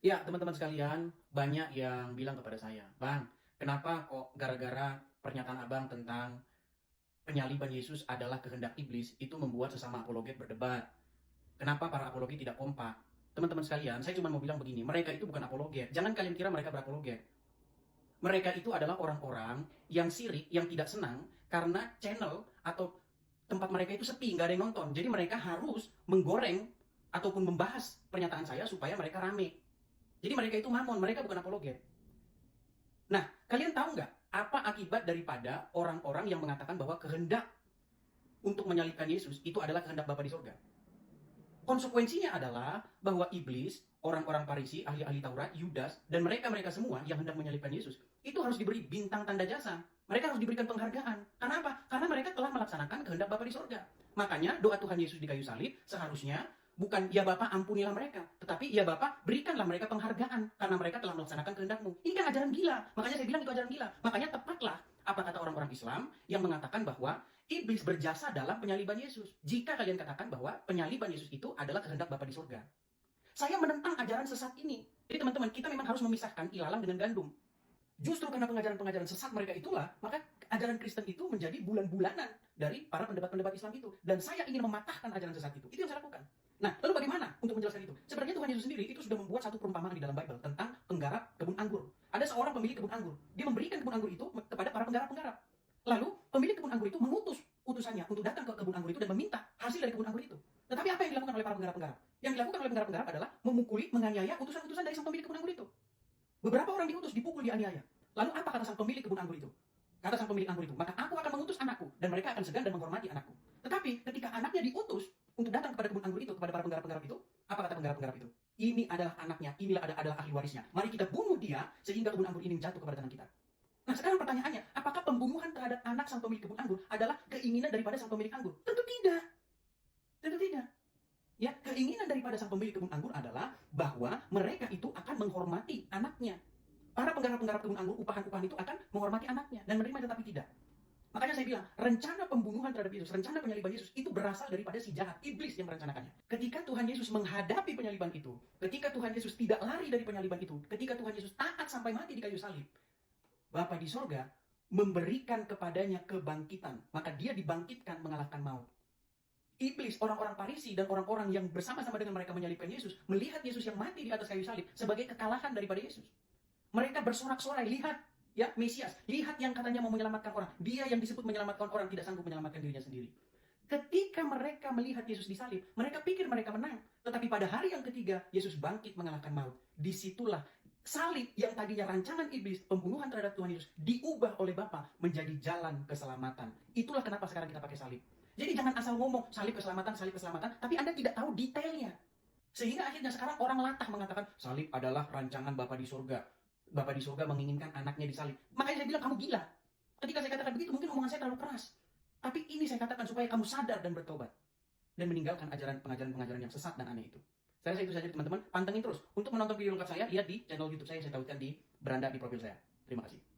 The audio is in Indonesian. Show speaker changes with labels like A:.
A: Ya, teman-teman sekalian, banyak yang bilang kepada saya, "Bang, kenapa kok gara-gara pernyataan Abang tentang penyaliban Yesus adalah kehendak iblis, itu membuat sesama apologet berdebat? Kenapa para apologet tidak kompak?" Teman-teman sekalian, saya cuma mau bilang begini, mereka itu bukan apologet. Jangan kalian kira mereka berapologet. Mereka itu adalah orang-orang yang sirik, yang tidak senang karena channel atau tempat mereka itu sepi, nggak ada yang nonton. Jadi mereka harus menggoreng ataupun membahas pernyataan saya supaya mereka rame. Jadi mereka itu mamon, mereka bukan apologet. Nah, kalian tahu nggak apa akibat daripada orang-orang yang mengatakan bahwa kehendak untuk menyalibkan Yesus itu adalah kehendak Bapa di surga? Konsekuensinya adalah bahwa iblis, orang-orang Farisi, ahli-ahli Taurat, Yudas, dan mereka-mereka semua yang hendak menyalibkan Yesus, itu harus diberi bintang tanda jasa. Mereka harus diberikan penghargaan. Karena apa? Karena mereka telah melaksanakan kehendak Bapa di surga. Makanya doa Tuhan Yesus di kayu salib seharusnya bukan ya Bapa ampunilah mereka, tetapi ya Bapa berikanlah mereka penghargaan karena mereka telah melaksanakan kehendakmu. Ini kan ajaran gila. Makanya saya bilang itu ajaran gila. Makanya tepatlah apa kata orang-orang Islam yang mengatakan bahwa iblis berjasa dalam penyaliban Yesus. Jika kalian katakan bahwa penyaliban Yesus itu adalah kehendak Bapa di surga. Saya menentang ajaran sesat ini. Jadi teman-teman, kita memang harus memisahkan ilalang dengan gandum. Justru karena pengajaran-pengajaran sesat mereka itulah, maka ajaran Kristen itu menjadi bulan-bulanan dari para pendebat-pendebat Islam itu. Dan saya ingin mematahkan ajaran sesat itu. Itu yang saya lakukan. Nah, lalu bagaimana untuk menjelaskan itu? Sebenarnya Tuhan Yesus sendiri itu sudah membuat satu perumpamaan di dalam Bible tentang penggarap kebun anggur. Ada seorang pemilik kebun anggur. Dia memberikan kebun anggur itu kepada para penggarap-penggarap. Lalu, pemilik kebun anggur itu mengutus utusannya untuk datang ke kebun anggur itu dan meminta hasil dari kebun anggur itu. Tetapi apa yang dilakukan oleh para penggarap-penggarap? Yang dilakukan oleh penggarap-penggarap adalah memukuli, menganiaya utusan-utusan dari sang pemilik kebun anggur itu. Beberapa orang diutus, dipukul, dianiaya. Lalu apa kata sang pemilik kebun anggur itu? Kata sang pemilik anggur itu, maka aku akan mengutus anakku, dan mereka akan segan dan menghormati anakku. Tetapi ketika anaknya diutus untuk datang kepada kebun anggur itu, kepada para penggarap-penggarap itu, apa kata penggarap-penggarap itu? Ini adalah anaknya, inilah adalah ahli warisnya. Mari kita bunuh dia, sehingga kebun anggur ini jatuh kepada tangan kita. Nah sekarang pertanyaannya, apakah pembunuhan terhadap anak sang pemilik kebun anggur adalah keinginan daripada sang pemilik anggur? Tentu tidak. Tentu tidak. Ya, keinginan daripada sang pemilik kebun anggur adalah bahwa mereka itu akan menghormati anaknya. Para penggarap-penggarap kebun anggur, upahan-upahan itu akan menghormati anaknya dan menerima, tetapi tidak. Makanya saya bilang, rencana pembunuhan terhadap Yesus, rencana penyaliban Yesus itu berasal daripada si jahat, iblis yang merencanakannya. Ketika Tuhan Yesus menghadapi penyaliban itu, ketika Tuhan Yesus tidak lari dari penyaliban itu, ketika Tuhan Yesus taat sampai mati di kayu salib, Bapa di sorga memberikan kepadanya kebangkitan. Maka dia dibangkitkan mengalahkan maut. Iblis, orang-orang Farisi, dan orang-orang yang bersama-sama dengan mereka menyalibkan Yesus, melihat Yesus yang mati di atas kayu salib sebagai kekalahan daripada Yesus. Mereka bersorak-sorai, lihat ya Mesias, lihat yang katanya mau menyelamatkan orang. Dia yang disebut menyelamatkan orang tidak sanggup menyelamatkan dirinya sendiri. Ketika mereka melihat Yesus disalib, mereka pikir mereka menang. Tetapi pada hari yang ketiga, Yesus bangkit mengalahkan maut. Disitulah salib yang tadinya rancangan iblis, pembunuhan terhadap Tuhan Yesus, diubah oleh Bapa menjadi jalan keselamatan. Itulah kenapa sekarang kita pakai salib. Jadi jangan asal ngomong salib keselamatan, tapi Anda tidak tahu detailnya. Sehingga akhirnya sekarang orang latah mengatakan salib adalah rancangan Bapa di surga. Bapa di surga menginginkan anaknya disalib. Makanya saya bilang kamu gila. Ketika saya katakan begitu, mungkin omongan saya terlalu keras. Tapi ini saya katakan supaya kamu sadar dan bertobat. Dan meninggalkan pengajaran-pengajaran yang sesat dan aneh itu. Saya rasa itu saja teman-teman. Pantengin terus. Untuk menonton video lengkap saya, lihat di channel YouTube saya tautkan di beranda di profil saya. Terima kasih.